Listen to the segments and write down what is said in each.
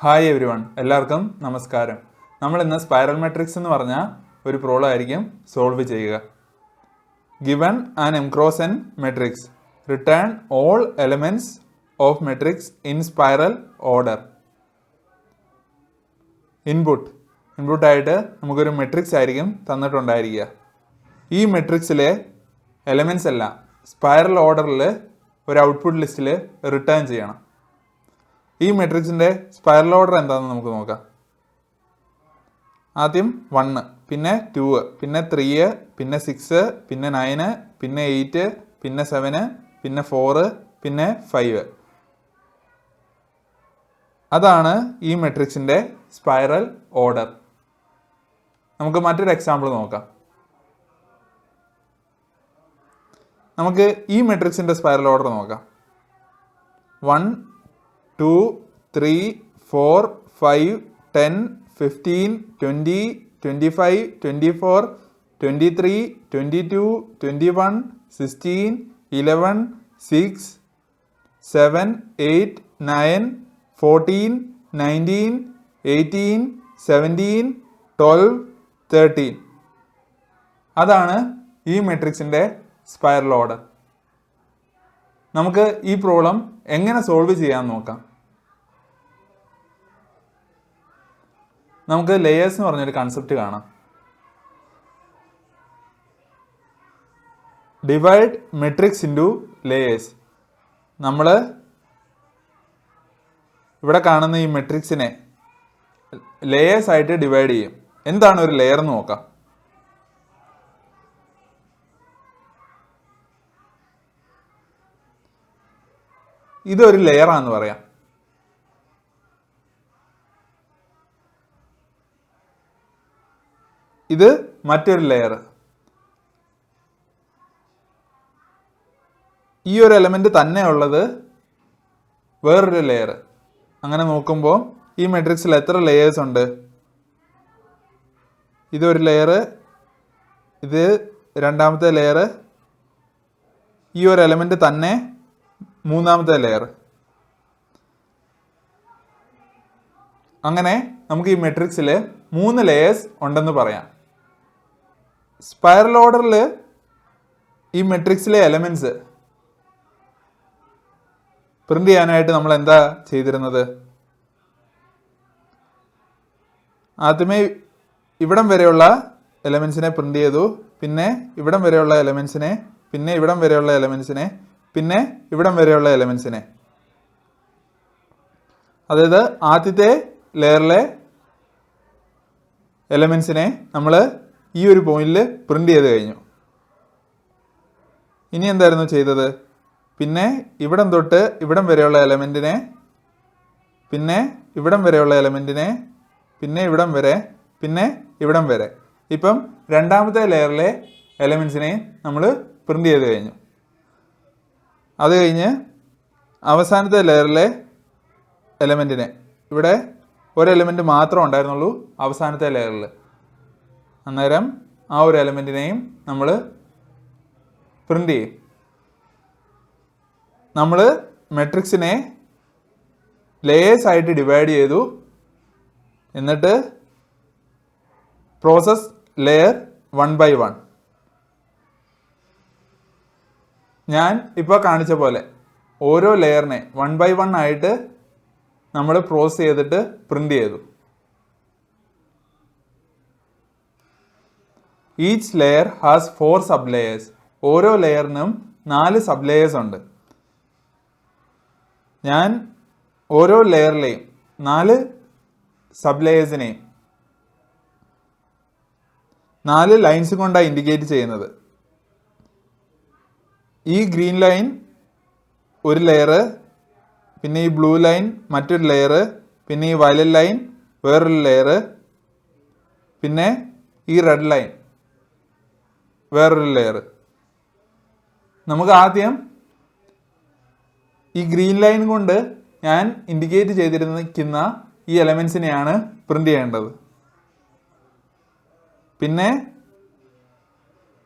Hi every one, എല്ലാവർക്കും നമസ്കാരം. നമ്മൾ ഇന്ന് സ്പൈറൽ മെട്രിക്സ് എന്ന് പറഞ്ഞ ഒരു പ്രോബ്ലം ആയിരിക്കും സോൾവ് ചെയ്യുക. Given an M cross N matrix, return all elements of matrix in spiral order. ഇൻപുട്ടായിട്ട് നമുക്കൊരു മെട്രിക്സ് ആയിരിക്കും തന്നിട്ടുണ്ടായിരിക്കുക. ഈ മെട്രിക്സിലെ എലമെന്റ്സ് എല്ലാം സ്പൈറൽ ഓർഡറിൽ ഒരു ഔട്ട്പുട്ട് ലിസ്റ്റിൽ റിട്ടേൺ ചെയ്യണം. ഈ മെട്രിക്സിൻ്റെ സ്പൈറൽ ഓർഡർ എന്താണെന്ന് നമുക്ക് നോക്കാം. ആദ്യം 1, പിന്നെ 2, പിന്നെ 3, പിന്നെ 6, പിന്നെ 9, പിന്നെ 8, പിന്നെ 7, പിന്നെ 4, പിന്നെ 5. അതാണ് ഈ മെട്രിക്സിൻ്റെ സ്പൈറൽ ഓർഡർ. നമുക്ക് മറ്റൊരു എക്സാമ്പിൾ നോക്കാം. നമുക്ക് ഈ മെട്രിക്സിൻ്റെ സ്പൈറൽ ഓർഡർ നോക്കാം. 1, 2, 3, 4, 5, 10, 15, 20, 25, 24, 23, 22, 21, 16, 11, 6, 7, 8, 9, 14, 19, 18, 17, 12, 13. അതാണ് ഈ മെട്രിക്സിൻ്റെ സ്പൈറൽ ഓർഡർ. നമുക്ക് ഈ പ്രോബ്ലം എങ്ങനെ സോൾവ് ചെയ്യാമെന്ന് നോക്കാം. നമുക്ക് ലെയേഴ്സ് എന്ന് പറഞ്ഞൊരു കൺസെപ്റ്റ് കാണാം. Divide matrix into layers. നമ്മൾ ഇവിടെ കാണുന്ന ഈ മെട്രിക്സിനെ ലെയേഴ്സ് ആയിട്ട് ഡിവൈഡ് ചെയ്യും. എന്താണ് ഒരു ലെയർ എന്ന് നോക്കാം. ഇതൊരു ലെയറാന്ന് പറയാം. ഇത് മറ്റൊരു ലെയർ. ഈ ഒരു എലമെന്റ് തന്നെ ഉള്ളത് വേറൊരു ലെയർ. അങ്ങനെ നോക്കുമ്പോൾ ഈ മെട്രിക്സിൽ എത്ര ലെയേഴ്സ് ഉണ്ട്? ഇതൊരു ലെയർ, ഇത് രണ്ടാമത്തെ ലെയർ, ഈ ഒരു എലമെന്റ് തന്നെ മൂന്നാമത്തെ ലെയർ. അങ്ങനെ നമുക്ക് ഈ മെട്രിക്സിൽ 3 ലെയേഴ്സ് ഉണ്ടെന്ന് പറയാം. സ്പൈറൽ ഓർഡറിൽ ഈ മെട്രിക്സിലെ എലമെന്റ്സ് പ്രിന്റ് ചെയ്യാനായിട്ട് നമ്മൾ എന്താ ചെയ്തിരുന്നത്? ആദ്യമേ ഇവിടം വരെയുള്ള എലമെന്റ്സിനെ പ്രിന്റ് ചെയ്തു, പിന്നെ ഇവിടം വരെയുള്ള എലമെന്റ്സിനെ, പിന്നെ ഇവിടം വരെയുള്ള എലമെന്റ്സിനെ, പിന്നെ ഇവിടം വരെയുള്ള എലമെന്റ്സിനെ. അതായത് ആദ്യത്തെ ലെയറിലെ എലമെന്റ്സിനെ നമ്മൾ ഈ ഒരു പോയിന്റിൽ പ്രിന്റ് ചെയ്ത് കഴിഞ്ഞു. ഇനി എന്തായിരുന്നു ചെയ്തത്? പിന്നെ ഇവിടം തൊട്ട് ഇവിടം വരെയുള്ള എലമെന്റിനെ, പിന്നെ ഇവിടം വരെയുള്ള എലമെന്റിനെ, പിന്നെ ഇവിടം വരെ, പിന്നെ ഇവിടം വരെ. ഇപ്പം രണ്ടാമത്തെ ലെയറിലെ എലമെന്റ്സിനെ നമ്മൾ പ്രിന്റ് ചെയ്ത് കഴിഞ്ഞു. അത് കഴിഞ്ഞ് അവസാനത്തെ ലെയറിലെ എലമെന്റിനെ, ഇവിടെ ഒരു എലമെന്റ് മാത്രമേ ഉണ്ടായിരുന്നുള്ളൂ അവസാനത്തെ ലെയറിൽ. അന്നേരം ആ ഒരു എലമെന്റിനെയും നമ്മൾ പ്രിന്റ് ചെയ്യും. നമ്മൾ മെട്രിക്സിനെ ലെയേഴ്സ് ആയിട്ട് ഡിവൈഡ് ചെയ്തു. എന്നിട്ട് പ്രോസസ് ലെയർ 1 by 1. ഞാൻ ഇപ്പോൾ കാണിച്ച പോലെ ഓരോ ലെയറിനെ 1 by 1 ആയിട്ട് നമ്മൾ പ്രോസസ് ചെയ്തിട്ട് പ്രിന്റ് ചെയ്തു. Each layer has 4 sub layers. ഓരോ ലെയറിനും 4 സബ് ലെയേഴ്സ് ഉണ്ട്. ഞാൻ ഓരോ ലെയറിലെയും 4 സബ് ലെയേഴ്സിനെയും 4 ലൈൻസ് കൊണ്ടാണ് ഇൻഡിക്കേറ്റ് ചെയ്യുന്നത്. ഈ ഗ്രീൻ ലൈൻ ഒരു ലെയർ, പിന്നെ ഈ ബ്ലൂ ലൈൻ മറ്റൊരു ലെയർ, പിന്നെ ഈ വയലറ്റ് ലൈൻ വേറൊരു ലെയർ, പിന്നെ ഈ റെഡ് ലൈൻ വേറൊരു ലെയർ. നമുക്ക് ആദ്യം ഈ ഗ്രീൻ ലൈൻ കൊണ്ട് ഞാൻ ഇൻഡിക്കേറ്റ് ചെയ്തിരിക്കുന്ന ഈ എലമെന്റ്സിനെയാണ് പ്രിന്റ് ചെയ്യേണ്ടത്. പിന്നെ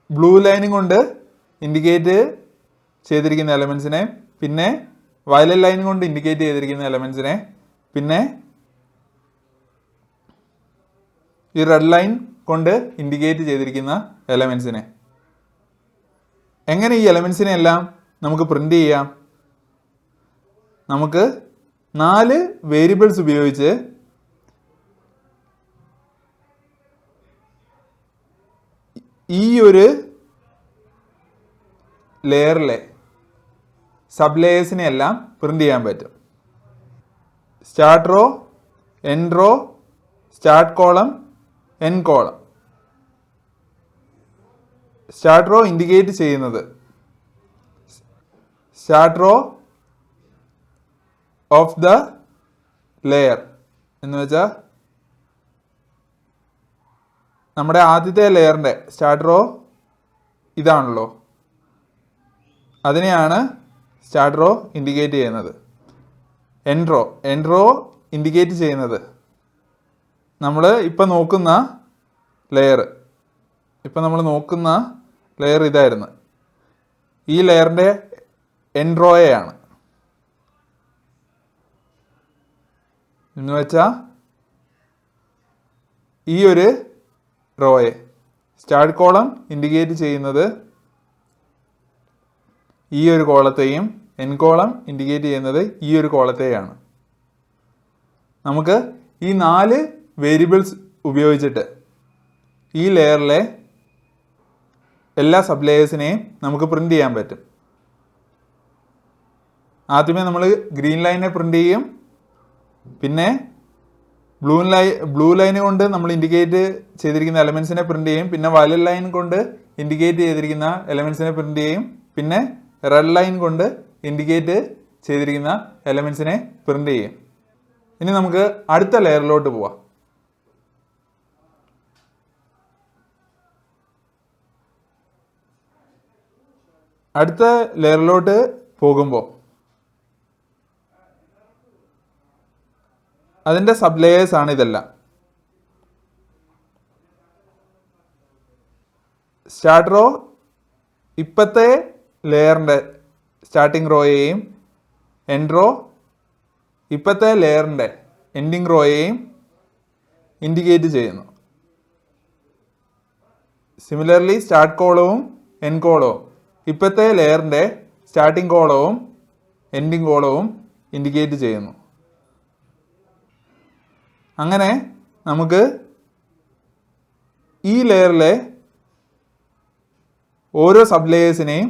ബ്ലൂ ലൈനും കൊണ്ട് ഇൻഡിക്കേറ്റ് ചെയ്തിരിക്കുന്ന എലമെന്റ്സിനെ, പിന്നെ വയലറ്റ് ലൈൻ കൊണ്ട് ഇൻഡിക്കേറ്റ് ചെയ്തിരിക്കുന്ന എലമെന്റ്സിനെ, പിന്നെ ഈ റെഡ് ലൈൻ കൊണ്ട് ഇൻഡിക്കേറ്റ് ചെയ്തിരിക്കുന്ന എലമെൻസിനെ. എങ്ങനെ ഈ എലമെൻസിനെ എല്ലാം നമുക്ക് പ്രിൻ്റ് ചെയ്യാം? നമുക്ക് 4 വേരിയബിൾസ് ഉപയോഗിച്ച് ഈ ഒരു ലെയറിലെ സബ് ലെയേഴ്സിനെ എല്ലാം പ്രിൻ്റ് ചെയ്യാൻ പറ്റും. Start row, end row, start column, end column. Start row indicate ചെയ്യുന്നത് start row of the layer എന്ന് വെച്ചാൽ നമ്മുടെ ആദ്യത്തെ ലെയറിൻ്റെ സ്റ്റാർട്ട് റോ ഇതാണല്ലോ, അതിനെയാണ് സ്റ്റാർട്ട് റോ ഇൻഡിക്കേറ്റ് ചെയ്യുന്നത്. എൻഡ് റോ ഇൻഡിക്കേറ്റ് ചെയ്യുന്നത് നമ്മൾ ഇപ്പം നോക്കുന്ന ലെയർ ഇതായിരുന്നു. ഈ ലെയറിൻ്റെ എൻഡ് റോയെയാണ്. എന്ന് വെച്ചാൽ ഈ ഒരു റോയെ സ്റ്റാർട്ട് കോളം ഇൻഡിക്കേറ്റ് ചെയ്യുന്നത് ഈ ഒരു കോളത്തെയും എൻഡ് കോളം ഇൻഡിക്കേറ്റ് ചെയ്യുന്നത് ഈ ഒരു കോളത്തെയാണ്. നമുക്ക് ഈ 4 വേരിയബിൾസ് ഉപയോഗിച്ചിട്ട് ഈ ലെയറിലെ എല്ലാ സബ് ലെയേഴ്സിനെയും നമുക്ക് പ്രിൻ്റ് ചെയ്യാൻ പറ്റും. ആദ്യമേ നമ്മൾ ഗ്രീൻ ലൈനെ പ്രിൻ്റ് ചെയ്യും, പിന്നെ ബ്ലൂ ലൈൻ കൊണ്ട് നമ്മൾ ഇൻഡിക്കേറ്റ് ചെയ്തിരിക്കുന്ന എലമെൻസിനെ പ്രിൻ്റ് ചെയ്യും, പിന്നെ വയലറ്റ് ലൈൻ കൊണ്ട് ഇൻഡിക്കേറ്റ് ചെയ്തിരിക്കുന്ന എലമെൻസിനെ പ്രിൻ്റ് ചെയ്യും, പിന്നെ റെഡ് ലൈൻ കൊണ്ട് ഇൻഡിക്കേറ്റ് ചെയ്തിരിക്കുന്ന എലമെൻസിനെ പ്രിൻ്റ് ചെയ്യും. ഇനി നമുക്ക് അടുത്ത ലെയറിലോട്ട് പോവാം. അടുത്ത ലെയറിലോട്ട് പോകുമ്പോൾ അതിൻ്റെ സബ് ലെയേഴ്സ് ആണ് ഇതെല്ലാം. സ്റ്റാർട്ട് റോ ഇപ്പോഴത്തെ ലെയറിൻ്റെ സ്റ്റാർട്ടിംഗ് റോയെയും എൻഡ് റോ ഇപ്പോഴത്തെ ലെയറിൻ്റെ എൻഡിങ് റോയെയും ഇൻഡിക്കേറ്റ് ചെയ്യുന്നു. സിമിലർലി സ്റ്റാർട്ട് കോളവും എൻഡ് കോളവും ഇപ്പോഴത്തെ ലെയറിൻ്റെ സ്റ്റാർട്ടിംഗ് കോളവും എൻഡിങ് കോളവും ഇൻഡിക്കേറ്റ് ചെയ്യുന്നു. അങ്ങനെ നമുക്ക് ഈ ലെയറിലെ ഓരോ സബ് ലെയേഴ്സിനെയും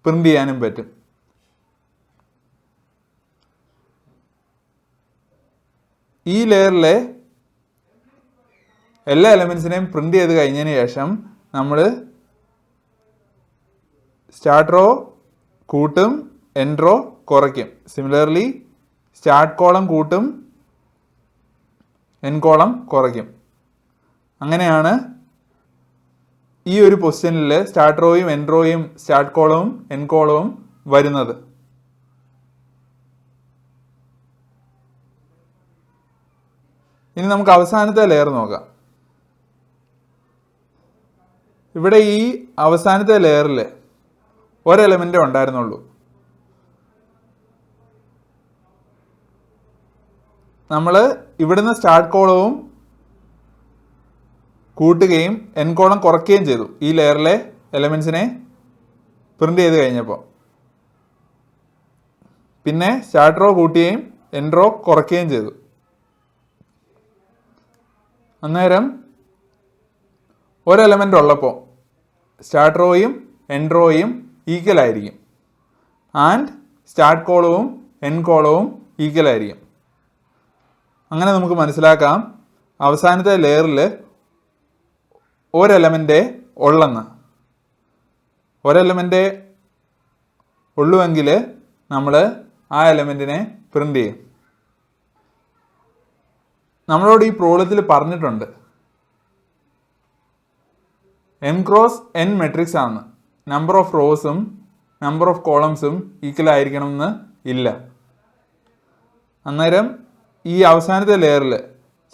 പ്രിൻ്റ് ചെയ്യാനും പറ്റും. ഈ ലെയറിലെ എല്ലാ എലമെൻസിനെയും പ്രിൻ്റ് ചെയ്ത് കഴിഞ്ഞതിന് ശേഷം നമ്മൾ സ്റ്റാർട്ട് റോ കൂട്ടും, എൻഡ് റോ കുറയ്ക്കും. സിമിലർലി സ്റ്റാർട്ട് കോളം കൂട്ടും, എൻഡ് കോളം കുറയ്ക്കും. അങ്ങനെയാണ് ഈ ഒരു പൊസിഷനിൽ സ്റ്റാർട്ട് റോയും എൻഡ് റോയും സ്റ്റാർട്ട് കോളവും എൻഡ് കോളവും വരുന്നത്. ഇനി നമുക്ക് അവസാനത്തെ ലെയർ നോക്കാം. ഇവിടെ ഈ അവസാനത്തെ ലെയറിൽ ഒരു എലമെൻ്റേ ഉണ്ടായിരുന്നുള്ളൂ. നമ്മൾ ഇവിടുന്ന് സ്റ്റാർട്ട് കോളവും കൂട്ടുകയും എൻഡ് കോളം കുറയ്ക്കുകയും ചെയ്തു ഈ ലെയറിലെ എലമെൻസിനെ പ്രിൻ്റ് ചെയ്ത് കഴിഞ്ഞപ്പോൾ. പിന്നെ സ്റ്റാർട്ട് റോ കൂട്ടുകയും എൻഡ് റോ കുറയ്ക്കുകയും ചെയ്തു. അന്നേരം ഒരു എലമെൻ്റ് ഉള്ളപ്പോൾ സ്റ്റാർട്ട് റോയും എൻഡ് റോയും ഈക്വൽ ആയിരിക്കും, ആൻഡ് സ്റ്റാർട്ട് കോളവും എൻഡ് കോളവും ഈക്വൽ ആയിരിക്കും. അങ്ങനെ നമുക്ക് മനസ്സിലാക്കാം അവസാനത്തെ ലെയറിൽ ഒരെലമെൻ്റേ ഉള്ളെന്ന്. ഒരെലമെൻ്റേ ഉള്ളുവെങ്കിൽ നമ്മൾ ആ എലമെൻറ്റിനെ പ്രിൻ്റ് ചെയ്യും. നമ്മളോട് ഈ പ്രോബ്ലത്തിൽ പറഞ്ഞിട്ടുണ്ട് m ക്രോസ് n മെട്രിക്സ് ആണ്, നമ്പർ ഓഫ് റോസും നമ്പർ ഓഫ് കോളംസും ഈക്വൽ ആയിരിക്കണമെന്ന് ഇല്ല. അന്നേരം ഈ അവസാനത്തെ ലെയറിൽ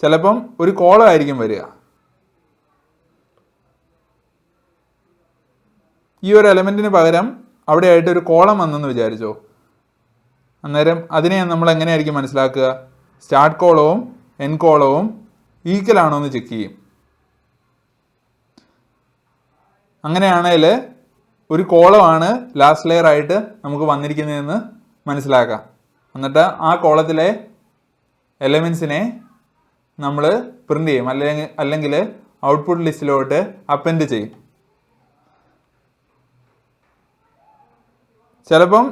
ചിലപ്പം ഒരു കോളം ആയിരിക്കും വരിക. ഈ ഒരു എലമെൻറ്റിന് പകരം അവിടെ ആയിട്ട് ഒരു കോളം വന്നെന്ന് വിചാരിച്ചോ. അന്നേരം അതിനെ നമ്മൾ എങ്ങനെയായിരിക്കും മനസ്സിലാക്കുക? സ്റ്റാർട്ട് കോളവും എൻഡ് കോളവും ഈക്വൽ ആണോ എന്ന് ചെക്ക് ചെയ്യും. അങ്ങനെയാണെങ്കിൽ ഒരു കോളമാണ് ലാസ്റ്റ് ലെയർ ആയിട്ട് നമുക്ക് വന്നിരിക്കുന്നതെന്ന് മനസ്സിലാക്കാം. എന്നിട്ട് ആ കോളത്തിലെ എലമെൻസിനെ നമ്മൾ പ്രിൻ്റ് ചെയ്യും, അല്ലെങ്കിൽ ഔട്ട്പുട്ട് ലിസ്റ്റിലോട്ട് അപ്പെൻഡ് ചെയ്യും. ചിലപ്പം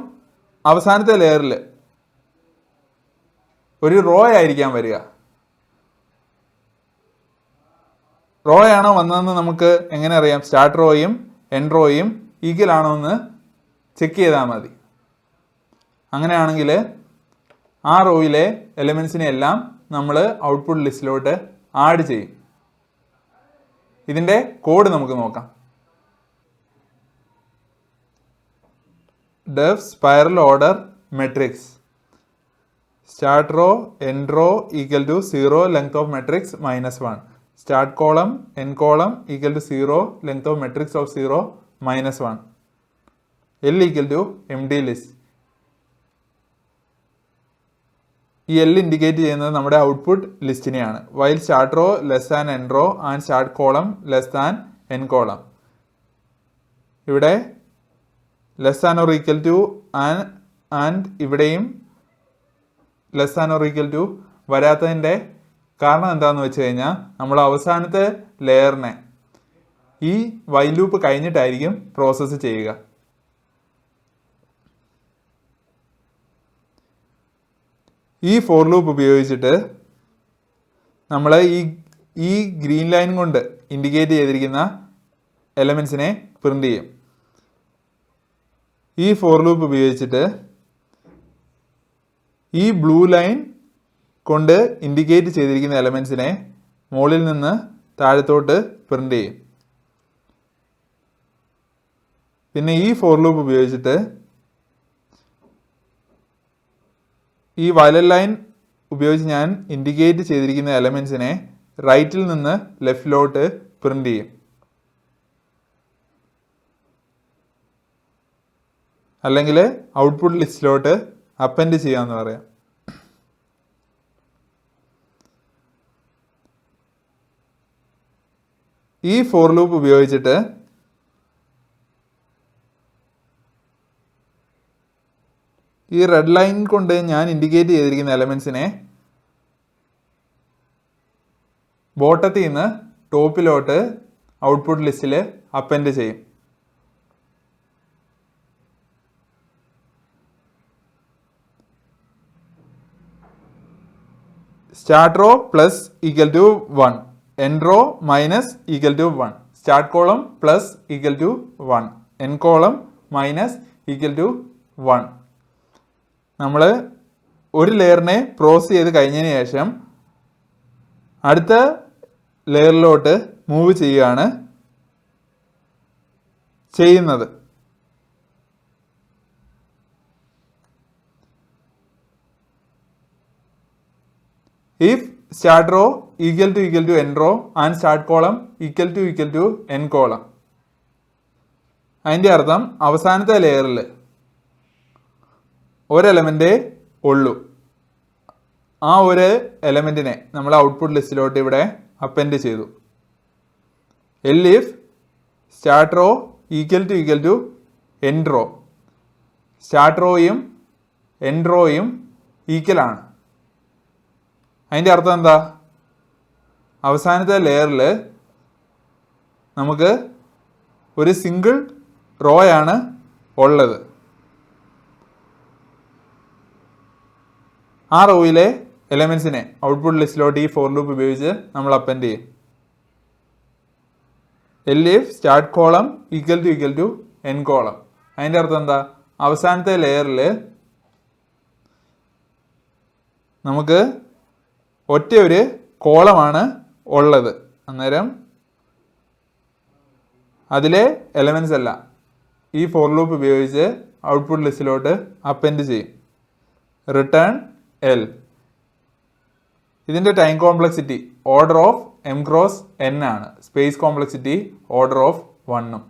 അവസാനത്തെ ലെയറിൽ ഒരു റോ ആയിരിക്കാം വരിക. റോ ആണോ വന്നതെന്ന് നമുക്ക് എങ്ങനെ അറിയാം? സ്റ്റാർട്ട് റോയും എൻഡ് റോയും ഈക്വൽ ആണോ എന്ന് ചെക്ക് ചെയ്താൽ മതി. അങ്ങനെയാണെങ്കിൽ ആ റോയിലെ എലമെൻസിനെ എല്ലാം നമ്മൾ ഔട്ട്പുട്ട് ലിസ്റ്റിലോട്ട് ആഡ് ചെയ്യും. ഇതിൻ്റെ കോഡ് നമുക്ക് നോക്കാം. def spiral order matrix start row end row equal to 0 length of matrix -1 start column end column equal to 0 length of matrix of 0 -1 L equal to empty list. ഈ L indicate ചെയ്യുന്നത് നമ്മുടെ output ലിസ്റ്റിനെയാണ്. While start row less than end row and start column less than end column. ഇവിടെ less than or equal to and ഇവിടെയും less than or equal to വരാത്തതിൻ്റെ കാരണം എന്താണെന്ന് വെച്ച് കഴിഞ്ഞാൽ നമ്മൾ അവസാനത്തെ ലെയറിനെ ഈ വൈൽ ലൂപ്പ് കഴിഞ്ഞിട്ടായിരിക്കും പ്രോസസ്സ് ചെയ്യുക. ഈ ഫോർ ലൂപ്പ് ഉപയോഗിച്ചിട്ട് നമ്മൾ ഈ ഗ്രീൻ ലൈൻ കൊണ്ട് ഇൻഡിക്കേറ്റ് ചെയ്തിരിക്കുന്ന എലമെൻസിനെ പ്രിൻ്റ് ചെയ്യും. ഈ ഫോർ ലൂപ്പ് ഉപയോഗിച്ചിട്ട് ഈ ബ്ലൂ ലൈൻ കൊണ്ട് ഇൻഡിക്കേറ്റ് ചെയ്തിരിക്കുന്ന എലമെൻസിനെ മുകളിൽ നിന്ന് താഴത്തോട്ട് പ്രിൻ്റ് ചെയ്യും. പിന്നെ ഈ ഫോർ ലൂപ്പ് ഉപയോഗിച്ചിട്ട് ഈ വയലറ്റ് ലൈൻ ഉപയോഗിച്ച് ഞാൻ ഇൻഡിക്കേറ്റ് ചെയ്തിരിക്കുന്ന എലമെൻസിനെ റൈറ്റിൽ നിന്ന് ലെഫ്റ്റിലോട്ട് പ്രിൻ്റ് ചെയ്യും. അല്ലെങ്കിൽ ഔട്ട്പുട്ട് ലിസ്റ്റിലോട്ട് അപ്പെൻഡ് ചെയ്യാമെന്ന് പറയാം. ഈ ഫോർ ലൂപ്പ് ഉപയോഗിച്ചിട്ട് ഈ റെഡ് ലൈൻ കൊണ്ട് ഞാൻ ഇൻഡിക്കേറ്റ് ചെയ്തിരിക്കുന്ന എലമെൻസിനെ ബോട്ടത്തിൽ നിന്ന് ടോപ്പിലോട്ട് ഔട്ട്പുട്ട് ലിസ്റ്റിൽ അപ്പെൻഡ് ചെയ്യും. Start row plus equal to 1 end row minus equal to 1 start column plus equal to 1 end column minus equal to 1. നമ്മൾ ഒരു ലെയറിനെ പ്രോസസ് ചെയ്ത് കഴിഞ്ഞതിന് ശേഷം അടുത്ത ലെയറിലോട്ട് മൂവ് ചെയ്യുകയാണ് ചെയ്യുന്നത്. if start row equal to end row and start column equal to end column, അതിൻ്റെ അർത്ഥം അവസാനത്തെ ലെയറിൽ ഒരു എലമെൻറ്റേ ഉള്ളൂ. ആ ഒരു എലമെൻറ്റിനെ നമ്മൾ ഔട്ട്പുട്ട് ലിസ്റ്റിലോട്ട് ഇവിടെ അപ്പെൻഡ് ചെയ്തു. if start row equal to end row, start റോയും എൻഡ് റോയും ഈക്വൽ ആണ്. അതിൻ്റെ അർത്ഥം എന്താ? അവസാനത്തെ ലെയറിൽ നമുക്ക് ഒരു സിംഗിൾ റോയാണ് ഉള്ളത്. ആ റോയിലെ എലമെൻസിനെ ഔട്ട്പുട്ട് ലിസ്റ്റിലോട്ട് ഈ ഫോർ ലൂപ്പ് ഉപയോഗിച്ച് നമ്മൾ അപ്പെൻഡ് ചെയ്യും. if start column equal to end column. അതിൻ്റെ അർത്ഥം എന്താ? അവസാനത്തെ ലെയറിൽ നമുക്ക് ഒറ്റ ഒരു കോളമാണ് ഉള്ളത്. അന്നേരം അതിലെ എലമെൻസ് അല്ല ഈ ഫോർ ലൂപ്പ് ഉപയോഗിച്ച് ഔട്ട്പുട്ട് ലിസ്റ്റിലോട്ട് അപ്പെൻഡ് ചെയ്യും. Return L. ഇതിൻ്റെ time complexity order of m cross n ആണ്. Space complexity order of 1.